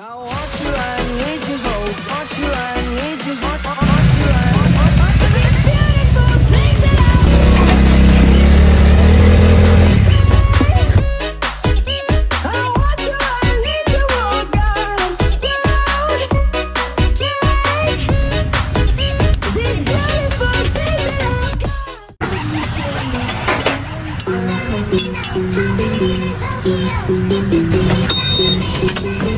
I want you, I need you, hope. Want you, I need you, want you, I these beautiful things that I want you, I need you, oh God. Take these beautiful things that I've got.